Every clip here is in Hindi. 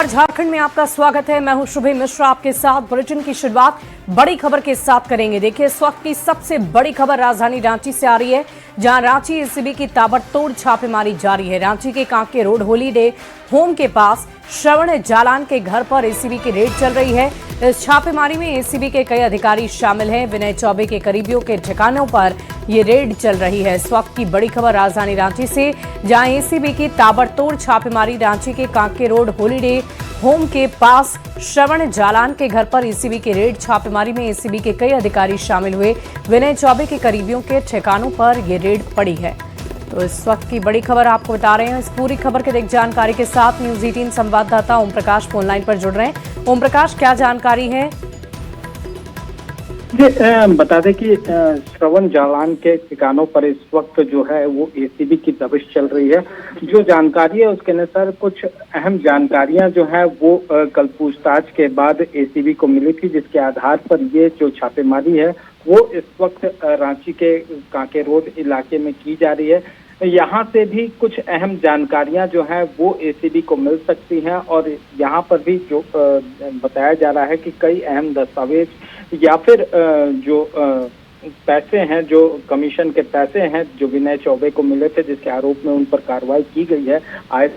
झारखंड में आपका स्वागत है। मैं हूं शुभे मिश्रा, आपके साथ बुलेटिन की शुरुआत बड़ी खबर के साथ करेंगे। देखिए, इस वक्त की सबसे बड़ी खबर राजधानी रांची से आ रही है, जहां रांची एसीबी की ताबड़तोड़ छापेमारी जारी है। रांची के कांके रोड हॉलीडे होम के पास श्रवण जालान के घर पर एसीबी की रेड चल रही है। इस छापेमारी में एसीबी के कई अधिकारी शामिल हैं। विनय चौबे के करीबियों के ठिकानों पर ये रेड चल रही है। इस वक्त की बड़ी खबर राजधानी रांची से, जहां एसीबी की ताबड़तोड़ छापेमारी रांची के कांके रोड हॉलीडे होम के पास श्रवण जालान के घर पर एसीबी की रेड छापेमारी में एसीबी के कई अधिकारी शामिल हुए। विनय चौबे के करीबियों के ठिकानों पर यह रेड पड़ी है। तो इस वक्त की बड़ी खबर आपको बता रहे हैं। इस पूरी खबर के जानकारी के साथ न्यूज 18 संवाददाता ओम प्रकाश फोन लाइन पर जुड़ रहे हैं। ओम प्रकाश, क्या जानकारी है? बता दें कि श्रवण जालान के ठिकानों पर इस वक्त जो है वो एसीबी की दबिश चल रही है। जो जानकारी है उसके अनुसार कुछ अहम जानकारियां जो है वो कल पूछताछ के बाद एसीबी को मिली थी, जिसके आधार पर ये जो छापेमारी है वो इस वक्त रांची के कांके रोड इलाके में की जा रही है। यहाँ से भी कुछ अहम जानकारियां जो है वो एसीबी को मिल सकती हैं और यहाँ पर भी जो बताया जा रहा है कि कई अहम दस्तावेज या फिर जो पैसे हैं, जो कमीशन के पैसे हैं जो विनय चौबे को मिले थे, जिसके आरोप में उन पर कार्रवाई की गई है आय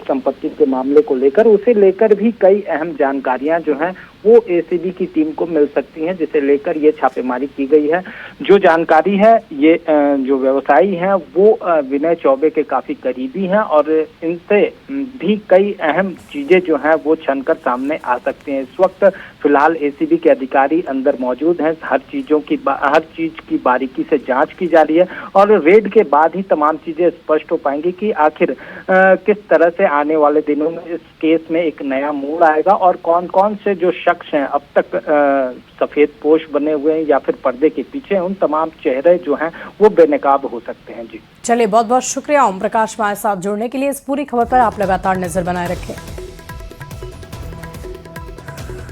संपत्ति के मामले को लेकर, उसे लेकर भी कई अहम जानकारियां जो हैं वो एसीबी की टीम को मिल सकती हैं, जिसे लेकर ये छापेमारी की गई है। जो जानकारी है, ये जो व्यवसायी हैं वो विनय चौबे के काफी करीबी हैं और इनसे भी कई अहम चीजें जो हैं वो छनकर सामने आ सकती हैं। इस वक्त फिलहाल एसीबी के अधिकारी अंदर मौजूद हैं। हर चीज की बारीकी से जांच की जा रही है और रेड के बाद ही तमाम चीजें स्पष्ट हो पाएंगी कि आखिर किस तरह से आने वाले दिनों में इस केस में एक नया मोड़ आएगा और कौन कौन से जो शख्स हैं अब तक सफेद पोश बने हुए हैं या फिर पर्दे के पीछे, उन तमाम चेहरे जो हैं वो बेनकाब हो सकते हैं। जी चलिए, बहुत बहुत शुक्रिया ओम प्रकाश हमारे साथ जुड़ने के लिए। इस पूरी खबर पर आप लगातार नजर बनाए रखें।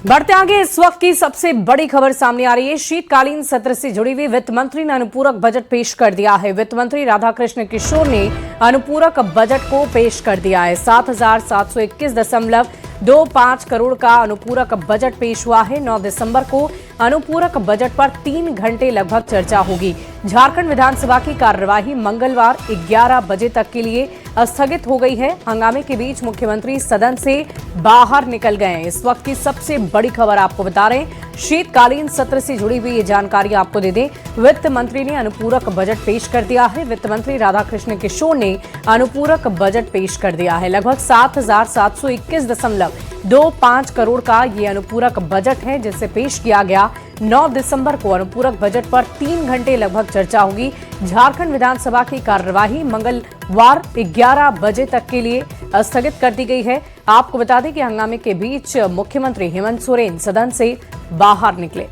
बढ़ते आगे, इस वक्त की सबसे बड़ी खबर सामने आ रही है। शीतकालीन सत्र से जुड़ी हुई वित्त मंत्री ने अनुपूरक बजट पेश कर दिया है। वित्त मंत्री राधाकृष्ण किशोर ने अनुपूरक बजट को पेश कर दिया है। 7,721.25 करोड़ का अनुपूरक बजट पेश हुआ है। 9 दिसंबर को अनुपूरक बजट पर 3 घंटे लगभग चर्चा होगी। झारखंड विधानसभा की कार्यवाही मंगलवार 11 बजे तक के लिए स्थगित हो गई है। हंगामे के बीच मुख्यमंत्री सदन से बाहर निकल गए हैं। इस वक्त की सबसे बड़ी खबर आपको बता रहे हैं। शीतकालीन सत्र से जुड़ी हुई ये जानकारी आपको दे दें। वित्त मंत्री ने अनुपूरक बजट पेश कर दिया है। वित्त मंत्री राधाकृष्ण किशोर ने अनुपूरक बजट पेश कर दिया है। लगभग 7,721.25 करोड़ का ये अनुपूरक बजट है, जिसे पेश किया गया। 9 दिसंबर को अनुपूरक बजट पर 3 घंटे लगभग चर्चा होगी। झारखंड विधानसभा की कार्यवाही मंगलवार 11 बजे तक के लिए स्थगित कर दी गई है। आपको बता दें कि हंगामे के बीच मुख्यमंत्री हेमंत सोरेन सदन से बाहर निकले।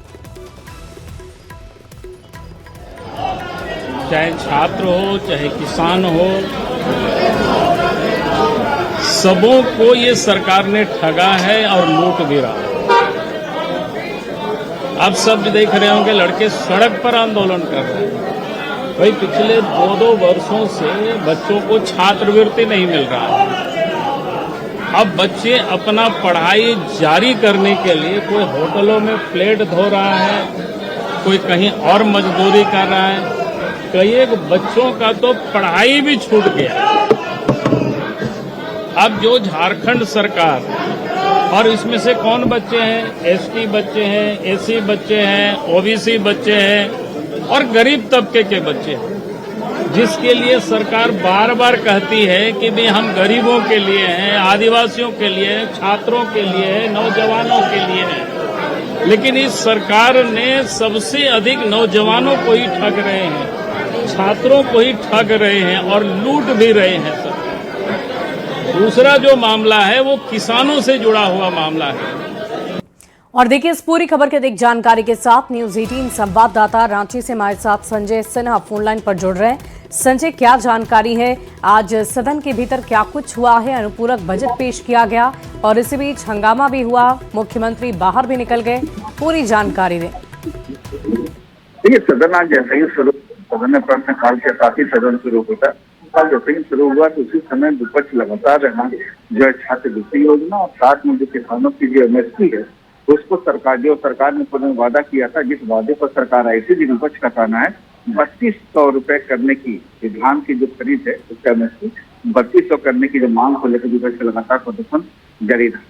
चाहे छात्र हो, चाहे किसान हो, सबों को ये सरकार ने ठगा है और लूट भी रहा है। आप सब देख रहे होंगे, लड़के सड़क पर आंदोलन कर रहे हैं। भाई, पिछले 2 वर्षों से बच्चों को छात्रवृत्ति नहीं मिल रहा है। अब बच्चे अपना पढ़ाई जारी करने के लिए कोई होटलों में प्लेट धो रहा है, कोई कहीं और मजदूरी कर रहा है। कई एक बच्चों का तो पढ़ाई भी छूट गया। अब जो झारखंड सरकार, और इसमें से कौन बच्चे हैं? एसटी बच्चे हैं, एसी बच्चे हैं, ओबीसी बच्चे हैं और गरीब तबके के बच्चे हैं, जिसके लिए सरकार बार बार कहती है कि भाई हम गरीबों के लिए हैं, आदिवासियों के लिए हैं, छात्रों के लिए हैं, नौजवानों के लिए हैं। लेकिन इस सरकार ने सबसे अधिक नौजवानों को ही ठग रहे हैं, छात्रों को ही ठग रहे हैं और लूट भी रहे हैं। सर, दूसरा जो मामला है वो किसानों से जुड़ा हुआ मामला है। और देखिए, इस पूरी खबर के जानकारी के साथ न्यूज 18 संवाददाता रांची से हमारे साथ संजय सिन्हा फोन लाइन पर जुड़ रहे हैं। संजय, क्या जानकारी है? आज सदन के भीतर क्या कुछ हुआ है? अनुपूरक बजट पेश किया गया और इसी बीच हंगामा भी हुआ, मुख्यमंत्री बाहर भी निकल गए। पूरी जानकारी दें। देखिए, सदन आज जैसे ही शुरू, सदन में प्रश्नकाल के साथ ही सदन शुरू होता, साल जैसे ही शुरू हुआ तो उसी समय विपक्ष लगातार रहा जो है छात्रवृत्ति योजना और साथ में जो किसानों की जो एमएसपी है उसको सरकार ने पुनः वादा किया था, जिस वादे पर सरकार आई थी, विपक्ष का कहना है 3200 रुपए करने की धान की जो खरीद है उसका एमएसपी 3200 करने की जो मांग को लेकर विपक्ष लगातार प्रदर्शन जारी रहा।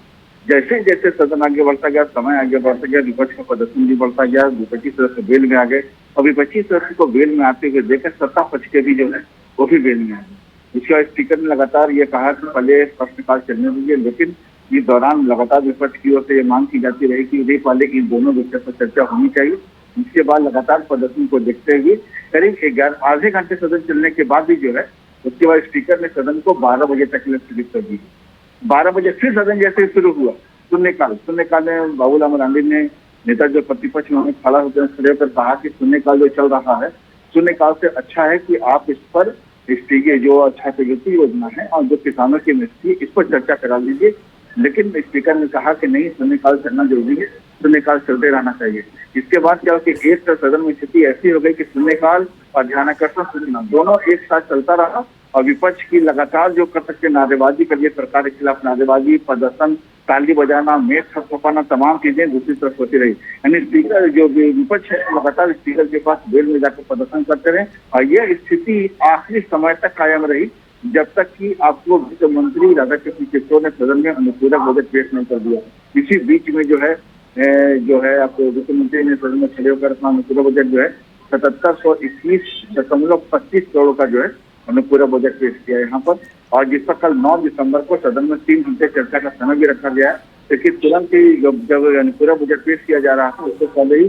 जैसे जैसे सदन आगे बढ़ता गया, समय आगे बढ़ता गया, विपक्ष का प्रदर्शन भी बढ़ता गया, विपक्षी सदस्य बेल में आ गए और विपक्षी सदस्य को बेल में आते हुए देखकर सत्ता पक्ष के भी जो है वो भी बेल में आ गए। इसके बाद स्पीकर ने लगातार ये कहा कि पहले प्रश्नकाल चलने दीजिए, लेकिन इस दौरान लगातार विपक्ष की ओर से ये मांग की जाती रही कि वे पहले इन दोनों विषय पर चर्चा होनी चाहिए। इसके बाद लगातार प्रदर्शन को देखते हुए करीब आधे घंटे सदन चलने के बाद भी जो है उसके बाद स्पीकर ने सदन को 12 बजे तक स्थगित कर दी। 12 बजे फिर सदन जैसे शुरू हुआ शून्यकाल में बाबूलाल मरांडी ने नेता जो प्रतिपक्ष में खड़ा होकर खड़े होकर कहा कि शून्यकाल जो चल रहा है, शून्यकाल से अच्छा है कि आप इस पर जो छात्रवृत्ति योजना है और जो किसानों की एमएसपी इस पर चर्चा करा लीजिए। लेकिन स्पीकर ने कहा कि नहीं, शून्यकाल चलना जरूरी है, शून्यकाल चलते रहना चाहिए। इसके बाद क्या कि एक तरफ सदन में स्थिति ऐसी हो गई कि शून्यकाल और ध्यानाकर्षण सूचना दोनों एक साथ चलता रहा और विपक्ष की लगातार जो कर सकते नारेबाजी करिए, सरकार के खिलाफ नारेबाजी, प्रदर्शन, ताली बजाना, मेज थपथपाना, तमाम चीजें दूसरी तरफ होती रही। यानी स्पीकर जो विपक्ष है लगातार स्पीकर के पास बेल में जाकर प्रदर्शन करते रहे और यह स्थिति आखिरी समय तक कायम रही जब तक कि आपको वित्त मंत्री राधाकृष्ण किशोर ने सदन में अनुपूरक बजट पेश नहीं कर दिया। इसी बीच में जो है आपको वित्त मंत्री ने सदन में खड़े होकर अपना अनुपूरक बजट जो है 7721.25 करोड़ का जो है अनुपूरक बजट पेश किया यहाँ पर, और जिस पर कल 9 दिसंबर को सदन में 3 घंटे चर्चा का समय भी रखा गया है। लेकिन तुरंत ही जब अनुपूरक बजट पेश किया जा रहा था उससे पहले ही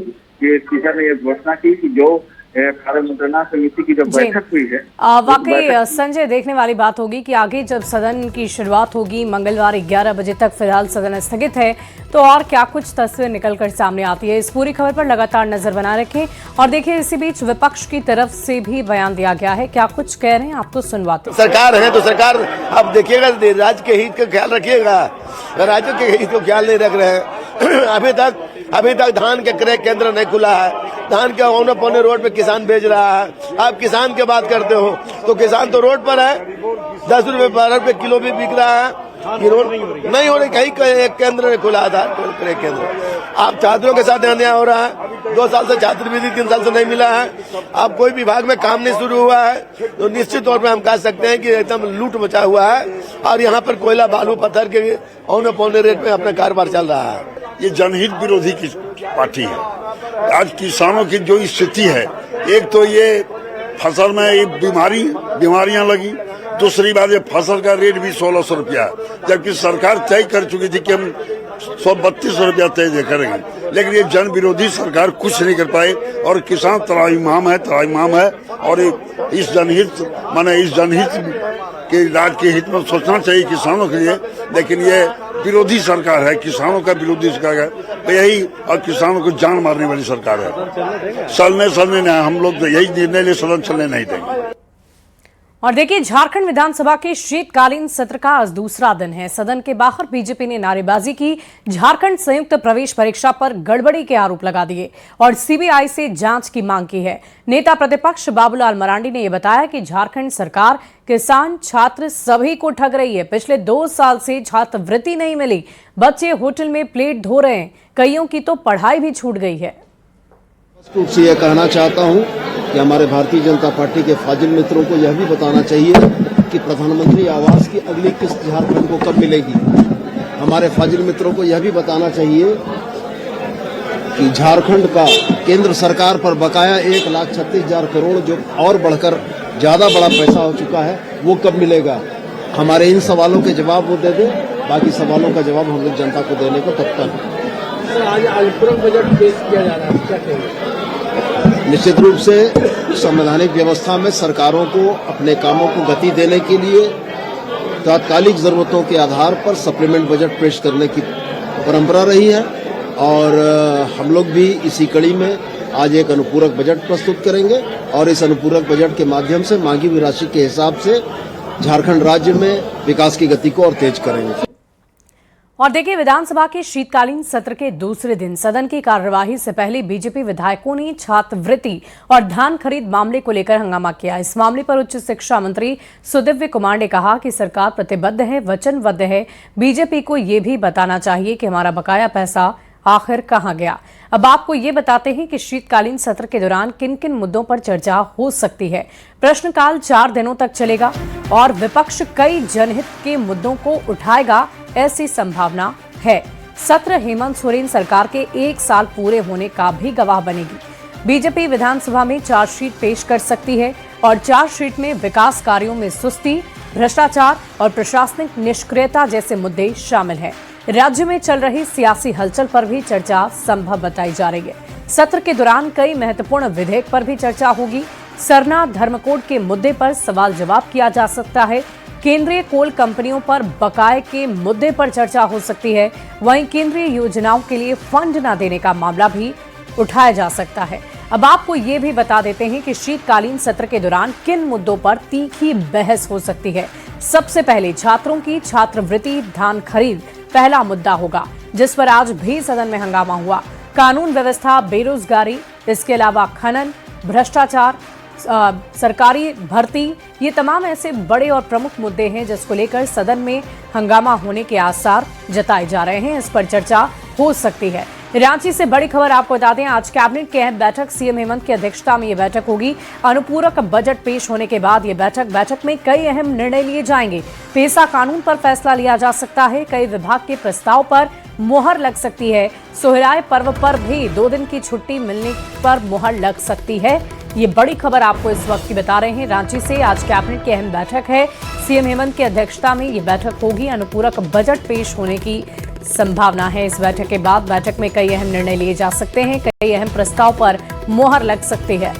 स्पीकर ने यह घोषणा की कि जो कार्य मंत्रणा समिति की जो बैठक हुई है, वाकई संजय देखने वाली बात होगी कि आगे जब सदन की शुरुआत होगी मंगलवार 11 बजे तक फिलहाल सदन स्थगित है, तो और क्या कुछ तस्वीर निकलकर सामने आती है। इस पूरी खबर पर लगातार नजर बनाए रखें और देखिए इसी बीच विपक्ष की तरफ से भी बयान दिया गया है, क्या कुछ कह रहे हैं आपको सुनवाते। सरकार है तो सरकार अब देखिएगा राज्य के हित का ख्याल रखिएगा, राज्य के हित को ख्याल नहीं रख रहे हैं। अभी तक धान के क्रय केंद्र नहीं खुला है, धान के औने पौने रोड पे किसान बेच रहा है। आप किसान की बात करते हो तो किसान तो रोड पर है, 10 रुपए 12 रुपए किलो भी बिक रहा है, नहीं हो रही। कहीं एक केंद्र ने खुला था क्रय केंद्र। आप छात्रों के साथ अन्याय हो रहा है, 2 साल से छात्रवृत्ति 3 साल से नहीं मिला है। अब कोई विभाग में काम नहीं शुरू हुआ है तो निश्चित तौर पर हम कह सकते हैं कि एकदम लूट मचा हुआ है और यहाँ पर कोयला बालू पत्थर के औने पौने रेट में अपना कारोबार चल रहा है। ये जनहित विरोधी की पार्टी है। आज किसानों की जो स्थिति है, एक तो ये फसल में ये बीमारियां लगी, दूसरी बात ये फसल का रेट भी 1600 रुपया, जबकि सरकार तय कर चुकी थी कि हम 132 रुपया तय करेंगे। लेकिन ये जन विरोधी सरकार कुछ नहीं कर पाए और किसान त्राहिमाम है और इस जनहित के राज्य के हित में सोचना चाहिए किसानों के लिए, लेकिन ये विरोधी सरकार है, किसानों का विरोधी सरकार है यही, और किसानों को जान मारने वाली सरकार है। चलने नहीं, हम लोग तो यही निर्णय ले सदन चलने नहीं देंगे। और देखिए झारखंड विधानसभा के शीतकालीन सत्र का आज दूसरा दिन है। सदन के बाहर बीजेपी ने नारेबाजी की, झारखंड संयुक्त प्रवेश परीक्षा पर गड़बड़ी के आरोप लगा दिए और सीबीआई से जांच की मांग की है। नेता प्रतिपक्ष बाबूलाल मरांडी ने यह बताया कि झारखंड सरकार किसान छात्र सभी को ठग रही है। पिछले 2 साल से छात्रवृत्ति नहीं मिली, बच्चे होटल में प्लेट धो रहे हैं, कईयों की तो पढ़ाई भी छूट गई है। स्पष्ट रूप से यह कहना चाहता हूं कि हमारे भारतीय जनता पार्टी के फाजिल मित्रों को यह भी बताना चाहिए कि प्रधानमंत्री आवास की अगली किस्त झारखंड को कब मिलेगी। हमारे फाजिल मित्रों को यह भी बताना चाहिए कि झारखंड का केंद्र सरकार पर बकाया 1,36,000 करोड़ जो और बढ़कर ज्यादा बड़ा पैसा हो चुका है वो कब मिलेगा। हमारे इन सवालों के जवाब वो दे दे, बाकी सवालों का जवाब हम लोग जनता को देने को तत्पर हैं। आज अनुपूरक बजट पेश किया जा रहा है, क्या कहेंगे? निश्चित रूप से संवैधानिक व्यवस्था में सरकारों को अपने कामों को गति देने के लिए तात्कालिक जरूरतों के आधार पर सप्लीमेंट बजट पेश करने की परंपरा रही है और हम लोग भी इसी कड़ी में आज एक अनुपूरक बजट प्रस्तुत करेंगे और इस अनुपूरक बजट के माध्यम से मांगी हुई राशि के हिसाब से झारखंड राज्य में विकास की गति को और तेज करेंगे। और देखिए, विधानसभा के शीतकालीन सत्र के दूसरे दिन सदन की कार्यवाही से पहले बीजेपी विधायकों ने छात्रवृत्ति और धान खरीद मामले को लेकर हंगामा किया। इस मामले पर उच्च शिक्षा मंत्री सुदिव्य कुमार ने कहा कि सरकार प्रतिबद्ध है, वचनबद्ध है। बीजेपी को ये भी बताना चाहिए कि हमारा बकाया पैसा आखिर कहां गया। अब आपको ये बताते हैं कि शीतकालीन सत्र के दौरान किन किन मुद्दों पर चर्चा हो सकती है। प्रश्नकाल 4 दिनों तक चलेगा और विपक्ष कई जनहित के मुद्दों को उठाएगा, ऐसी संभावना है। सत्र हेमंत सोरेन सरकार के 1 साल पूरे होने का भी गवाह बनेगी। बीजेपी विधानसभा में चार्जशीट पेश कर सकती है और चार्जशीट में विकास कार्यों में सुस्ती, भ्रष्टाचार और प्रशासनिक निष्क्रियता जैसे मुद्दे शामिल हैं। राज्य में चल रही सियासी हलचल पर भी चर्चा संभव बताई जा रही है। सत्र के दौरान कई महत्वपूर्ण विधेयक पर भी चर्चा होगी। सरना धर्मकोड के मुद्दे पर सवाल जवाब किया जा सकता है। केंद्रीय कोल कंपनियों पर बकाये के मुद्दे पर चर्चा हो सकती है। वहीं केंद्रीय योजनाओं के लिए फंड न देने का मामला भी उठाया जा सकता है। अब आपको ये भी बता देते हैं कि शीतकालीन सत्र के दौरान किन मुद्दों पर तीखी बहस हो सकती है। सबसे पहले छात्रों की छात्रवृत्ति धान खरीद पहला मुद्दा होगा, जिस पर आज भी सदन में हंगामा हुआ। कानून व्यवस्था, बेरोजगारी, इसके अलावा खनन, भ्रष्टाचार, सरकारी भर्ती, ये तमाम ऐसे बड़े और प्रमुख मुद्दे हैं जिसको लेकर सदन में हंगामा होने के आसार जताए जा रहे हैं। इस पर चर्चा हो सकती है। रांची से बड़ी खबर आपको बता दें, आज कैबिनेट की अहम बैठक सीएम हेमंत की अध्यक्षता में ये बैठक होगी। अनुपूरक बजट पेश होने के बाद ये बैठक में कई अहम निर्णय लिए जाएंगे। पेसा कानून पर फैसला लिया जा सकता है। कई विभाग के प्रस्ताव पर मुहर लग सकती है। सोहराय पर्व पर भी 2 दिन की छुट्टी मिलने पर मुहर लग सकती है। ये बड़ी खबर आपको इस वक्त की बता रहे हैं। रांची से आज कैबिनेट की अहम बैठक है। सीएम हेमंत की अध्यक्षता में ये बैठक होगी। अनुपूरक बजट पेश होने की संभावना है। इस बैठक के बाद बैठक में कई अहम निर्णय लिए जा सकते हैं। कई अहम प्रस्ताव पर मुहर लग सकती है।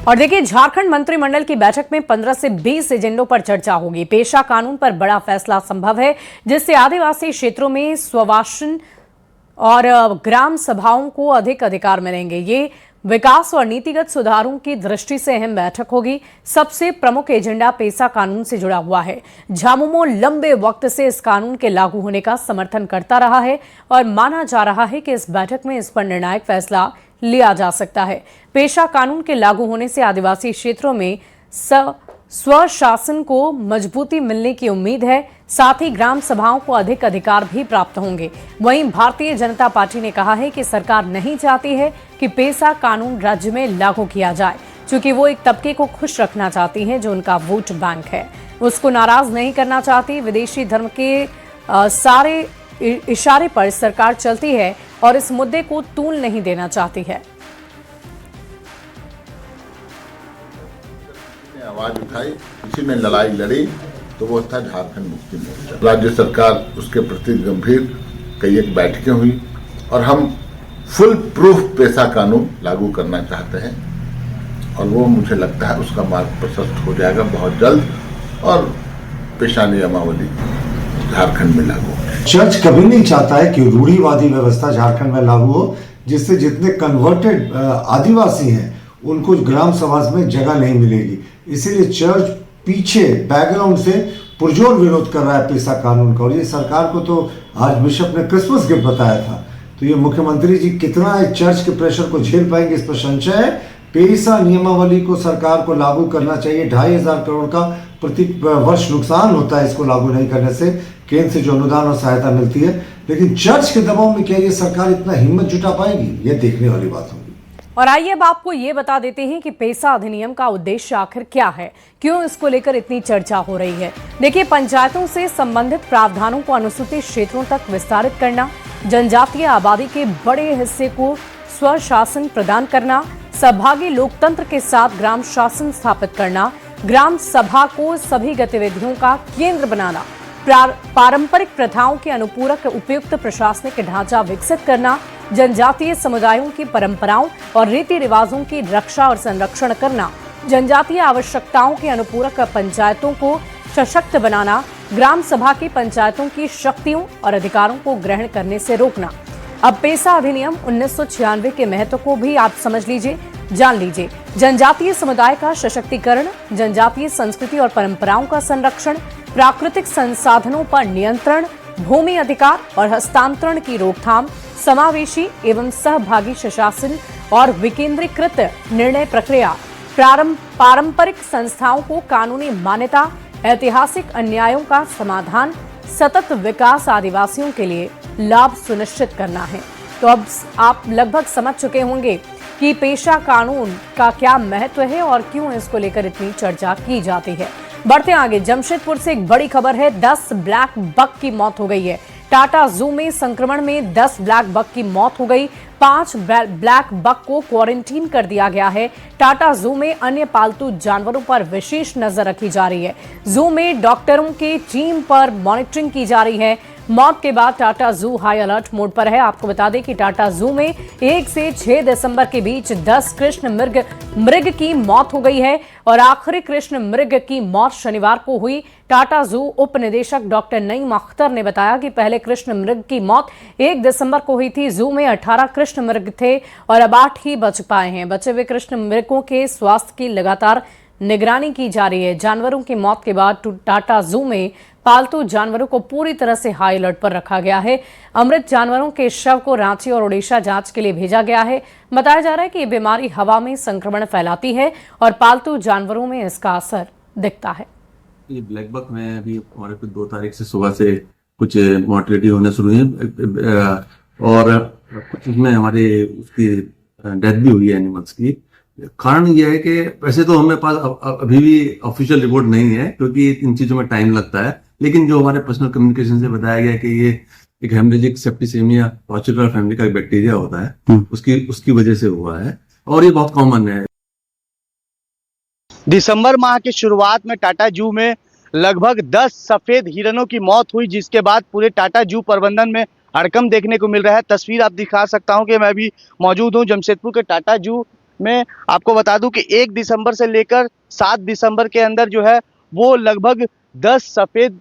और देखिए, झारखंड मंत्रिमंडल की बैठक में 15 से 20 एजेंडों पर चर्चा होगी। पेशा कानून पर बड़ा फैसला संभव है, जिससे आदिवासी क्षेत्रों में स्वशासन और ग्राम सभाओं को अधिक अधिकार मिलेंगे। ये विकास और नीतिगत सुधारों की दृष्टि से अहम बैठक होगी। सबसे प्रमुख एजेंडा पेसा कानून से जुड़ा हुआ है। झामुमो लंबे वक्त से इस कानून के लागू होने का समर्थन करता रहा है और माना जा रहा है कि इस बैठक में इस पर निर्णायक फैसला लिया जा सकता है। पेशा कानून के लागू होने से आदिवासी क्षेत्रों में स्वशासन को मजबूती मिलने की उम्मीद है। साथ ही ग्राम सभाओं को अधिक अधिकार भी प्राप्त होंगे। वहीं भारतीय जनता पार्टी ने कहा है कि सरकार नहीं चाहती है कि पेसा कानून राज्य में लागू किया जाए, क्योंकि वो एक तबके को खुश रखना चाहती है जो उनका वोट बैंक है। उसको नाराज नहीं करना चाहती। विदेशी धर्म के सारे इशारे पर सरकार चलती है और इस मुद्दे को तूल नहीं देना चाहती है। आवाज उठाई, किसी ने लड़ाई लड़ी, तो वो था झारखंड मुक्ति मोर्चा। राज्य सरकार उसके प्रति गंभीर, कई एक बैठकें हुई और हम फुल प्रूफ पेशा कानून लागू करना चाहते हैं और वो मुझे लगता है उसका मार्ग प्रशस्त हो जाएगा बहुत जल्द और पेशा नियमावली झारखंड में लागू। चर्च कभी नहीं चाहता है कि रूढ़िवादी व्यवस्था झारखंड में लागू हो, जिससे जितने कन्वर्टेड आदिवासी हैं उनको ग्राम सभा में जगह नहीं मिलेगी। इसीलिए चर्च पीछे बैकग्राउंड से पुरजोर विरोध कर रहा है पेशा कानून का। और ये सरकार को तो आज बिशप ने क्रिसमस गिफ्ट बताया था। तो ये मुख्यमंत्री जी कितना चर्च के प्रेशर को झेल पाएंगे, इस पर संशय है। पेशा नियमावली को सरकार को लागू करना चाहिए। 2,500 करोड़ का प्रति वर्ष नुकसान होता है इसको लागू नहीं करने से, केंद्र से जो अनुदान और सहायता मिलती है। लेकिन चर्च के दबाव में क्या ये सरकार इतना हिम्मत जुटा पाएगी, ये देखने वाली बात होगी। और आइए अब आपको ये बता देते हैं कि पेशा अधिनियम का उद्देश्य आखिर क्या है, क्यों इसको लेकर इतनी चर्चा हो रही है। देखिए, पंचायतों से संबंधित प्रावधानों को अनुसूचित क्षेत्रों तक विस्तारित करना, जनजातीय आबादी के बड़े हिस्से को स्वशासन प्रदान करना, सहभागी लोकतंत्र के साथ ग्राम शासन स्थापित करना, ग्राम सभा को सभी गतिविधियों का केंद्र बनाना, पारंपरिक प्रथाओं के अनुपूरक उपयुक्त प्रशासनिक ढांचा विकसित करना, जनजातीय समुदायों की परंपराओं और रीति रिवाजों की रक्षा और संरक्षण करना, जनजातीय आवश्यकताओं के अनुपूरक पंचायतों को सशक्त बनाना, ग्राम सभा की पंचायतों की शक्तियों और अधिकारों को ग्रहण करने से रोकना। अब पेशा अधिनियम 1996 के महत्व को भी आप समझ लीजिए, जान लीजिए। जनजातीय समुदाय का सशक्तिकरण, जनजातीय संस्कृति और परंपराओं का संरक्षण, प्राकृतिक संसाधनों पर नियंत्रण, भूमि अधिकार और हस्तांतरण की रोकथाम, समावेशी एवं सहभागी सुशासन और विकेंद्रीकृत निर्णय प्रक्रिया, पारंपरिक संस्थाओं को कानूनी मान्यता, ऐतिहासिक अन्यायों का समाधान, सतत विकास, आदिवासियों के लिए लाभ सुनिश्चित करना है। तो अब आप लगभग समझ चुके होंगे कि पेशा कानून का क्या महत्व है और क्यों इसको लेकर इतनी चर्चा की जाती है। बढ़ते आगे, जमशेदपुर से एक बड़ी खबर है। 10 ब्लैक बक की मौत हो गई है। टाटा जू में संक्रमण में 10 ब्लैक बक की मौत हो गई। 5 ब्लैक बक को क्वारंटीन कर दिया गया है। टाटा जू में अन्य पालतू जानवरों पर विशेष नजर रखी जा रही है। जू में डॉक्टरों की टीम पर मॉनिटरिंग की जा रही है। मौत के बाद टाटा जू हाई अलर्ट मोड पर है। आपको बता दें कि टाटा जू में 1 से 6 दिसंबर के बीच 10 कृष्ण मृग की मौत हो गई है और आखिरी कृष्ण मृग की मौत शनिवार को हुई। टाटा जू उप निदेशक डॉक्टर नईम अख्तर ने बताया कि पहले कृष्ण मृग की मौत 1 दिसंबर को हुई थी। जू में 18 कृष्ण मृग थे और अब 8 ही बच पाए हैं। बचे हुए कृष्ण मृगों के स्वास्थ्य की लगातार निगरानी की जा रही है। जानवरों की मौत के बाद टाटा जू में पालतू जानवरों को पूरी तरह से हाई अलर्ट पर रखा गया है। अमृत जानवरों के शव को रांची और ओडिशा जांच के लिए भेजा गया है। बताया जा रहा है कि ये बीमारी हवा में संक्रमण फैलाती है और पालतू जानवरों में इसका असर दिखता है। ये ब्लैक बक में अभी हमारे कुछ 2 तारीख से सुबह से कुछ मॉर्टेलिटी होना शुरू है और कुछ इसमें हमारे उसकी डेथ भी हुई है एनिमल्स की। कारण यह है कि वैसे तो हमें पास अभी भी ऑफिशियल रिपोर्ट नहीं है क्योंकि इन चीजों में टाइम लगता है, लेकिन जो हमारे पर्सनल कम्युनिकेशन से बताया गया कि ये एक हेमरेजिक सेप्टिसेमिया टॉर्चुलर फैमिली का एक बैक्टीरिया होता है, उसकी वजह से हुआ है और ये बहुत कॉमन है। दिसंबर माह की शुरुआत में टाटा जू में लगभग 10 सफेद हिरणों की मौत हुई, जिसके बाद पूरे टाटा जू प्रबंधन में हड़कंप देखने को मिल रहा है। तस्वीर आप दिखा सकता हूं कि मैं अभी मौजूद हूं जमशेदपुर के टाटा जू में। आपको बता दूं कि 1 दिसंबर से लेकर 7 दिसंबर के अंदर जो है वो लगभग 10 सफेद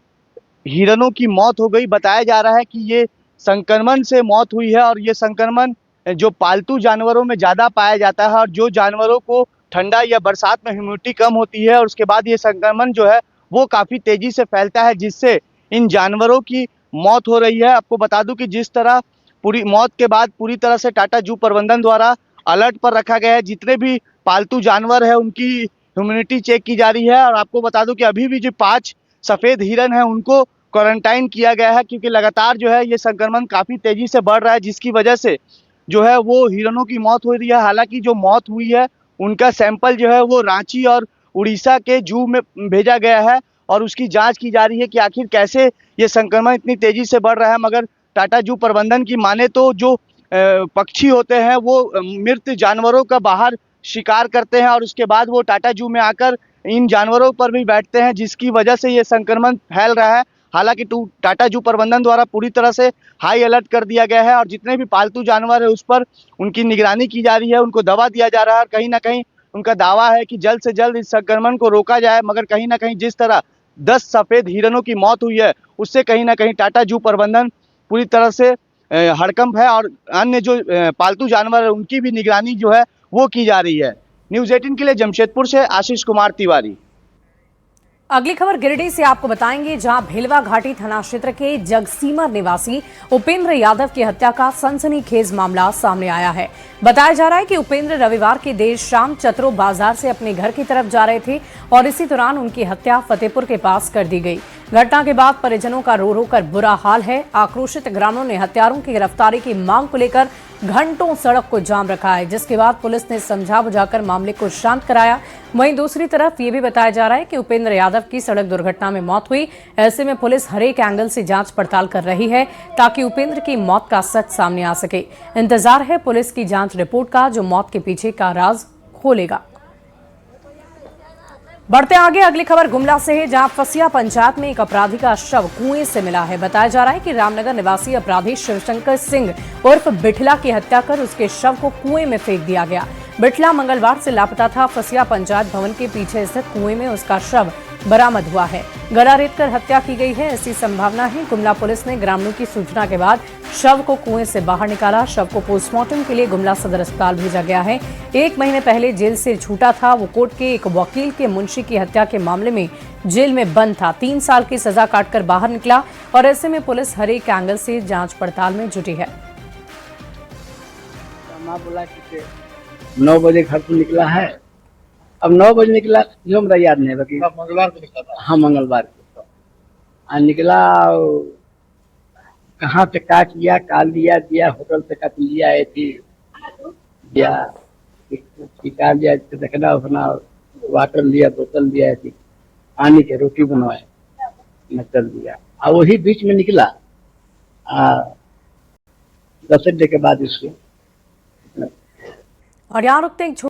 हिरणों की मौत हो गई। बताया जा रहा है कि ये संक्रमण से मौत हुई है और ये संक्रमण जो पालतू जानवरों में ज़्यादा पाया जाता है और जो जानवरों को ठंडा या बरसात में ह्यूमिडिटी कम होती है और उसके बाद ये संक्रमण जो है वो काफ़ी तेज़ी से फैलता है, जिससे इन जानवरों की मौत हो रही है। आपको बता दूं कि जिस तरह पूरी मौत के बाद पूरी तरह से टाटा जू प्रबंधन द्वारा अलर्ट पर रखा गया है। जितने भी पालतू जानवर है उनकी ह्यूमिडिटी चेक की जा रही है और आपको बता दूं कि अभी भी जो 5 सफ़ेद हिरण हैं उनको क्वारंटाइन किया गया है, क्योंकि लगातार जो है ये संक्रमण काफ़ी तेज़ी से बढ़ रहा है, जिसकी वजह से जो है वो हिरणों की मौत हो रही है। हालांकि जो मौत हुई है उनका सैंपल जो है वो रांची और उड़ीसा के जू में भेजा गया है और उसकी जांच की जा रही है कि आखिर कैसे ये संक्रमण इतनी तेज़ी से बढ़ रहा है। मगर टाटा जू प्रबंधन की माने तो जो पक्षी होते हैं वो मृत जानवरों का बाहर शिकार करते हैं और उसके बाद वो टाटा जू में आकर इन जानवरों पर भी बैठते हैं, जिसकी वजह से ये संक्रमण फैल रहा है। हालांकि टाटा जू प्रबंधन द्वारा पूरी तरह से हाई अलर्ट कर दिया गया है और जितने भी पालतू जानवर है उस पर उनकी निगरानी की जा रही है, उनको दवा दिया जा रहा है और कहीं ना कहीं उनका दावा है कि जल्द से जल्द इस संक्रमण को रोका जाए। मगर कहीं ना कहीं जिस तरह 10 सफ़ेद हिरणों की मौत हुई है उससे कहीं ना कहीं टाटा जू प्रबंधन पूरी तरह से हड़कंप है और अन्य जो पालतू जानवर है उनकी भी निगरानी जो है वो की जा रही है। न्यूज़ 18 के लिए जमशेदपुर से आशीष कुमार तिवारी। अगली खबर गिरिडीह से आपको बताएंगे, जहां भेलवा घाटी थाना क्षेत्र के जगसीमर निवासी उपेंद्र यादव की हत्या का सनसनीखेज मामला सामने आया है। बताया जा रहा है कि उपेंद्र रविवार की देर शाम चतरो बाजार से अपने घर की तरफ जा रहे थे और इसी दौरान उनकी हत्या फतेहपुर के पास कर दी गई। घटना के बाद परिजनों का रो रो कर बुरा हाल है। आक्रोशित ग्रामीणों ने हत्यारों की गिरफ्तारी की मांग को लेकर घंटों सड़क को जाम रखा है, जिसके बाद पुलिस ने समझा बुझाकर मामले को शांत कराया। वहीं दूसरी तरफ ये भी बताया जा रहा है कि उपेंद्र यादव की सड़क दुर्घटना में मौत हुई। ऐसे में पुलिस हर एक एंगल से जांच पड़ताल कर रही है ताकि उपेंद्र की मौत का सच सामने आ सके। इंतजार है पुलिस की जांच रिपोर्ट का, जो मौत के पीछे का राज खोलेगा। बढ़ते आगे, अगली खबर गुमला से है, जहां फसिया पंचायत में एक अपराधी का शव कुएं से मिला है। बताया जा रहा है कि रामनगर निवासी अपराधी शिवशंकर सिंह उर्फ बिठला की हत्या कर उसके शव को कुएं में फेंक दिया गया। बिठला मंगलवार से लापता था। फसिया पंचायत भवन के पीछे स्थित कुएं में उसका शव बरामद हुआ है। गला रेत कर हत्या की गई है, ऐसी संभावना है। गुमला पुलिस ने ग्रामीणों की सूचना के बाद शव को कुएं से बाहर निकाला। शव को पोस्टमार्टम के लिए गुमला सदर अस्पताल भेजा गया है। 1 महीने पहले जेल से छूटा था। वो कोर्ट के एक वकील के मुंशी की हत्या के मामले में जेल में बंद था। 3 साल की सजा काटकर बाहर निकला और ऐसे में पुलिस हर एक एंगल से जांच पड़ताल में जुटी है। बोला कि 9 बजे घर से निकला है। अब 9 बजे निकला, जो मेरा याद नहीं बाकी मंगलवार को निकला था। हाँ, मंगलवार को निकला। कहाँ पे का किया, काल दिया होटल से कट लिया है दिया शिकार लिया, देखना अपना वाटर लिया, बोतल लिया थी, पानी के रोटी बनवाए, चल दिया। और वही बीच में निकला 10 घंटे के बाद इसको। और यहाँ रुकते हैं।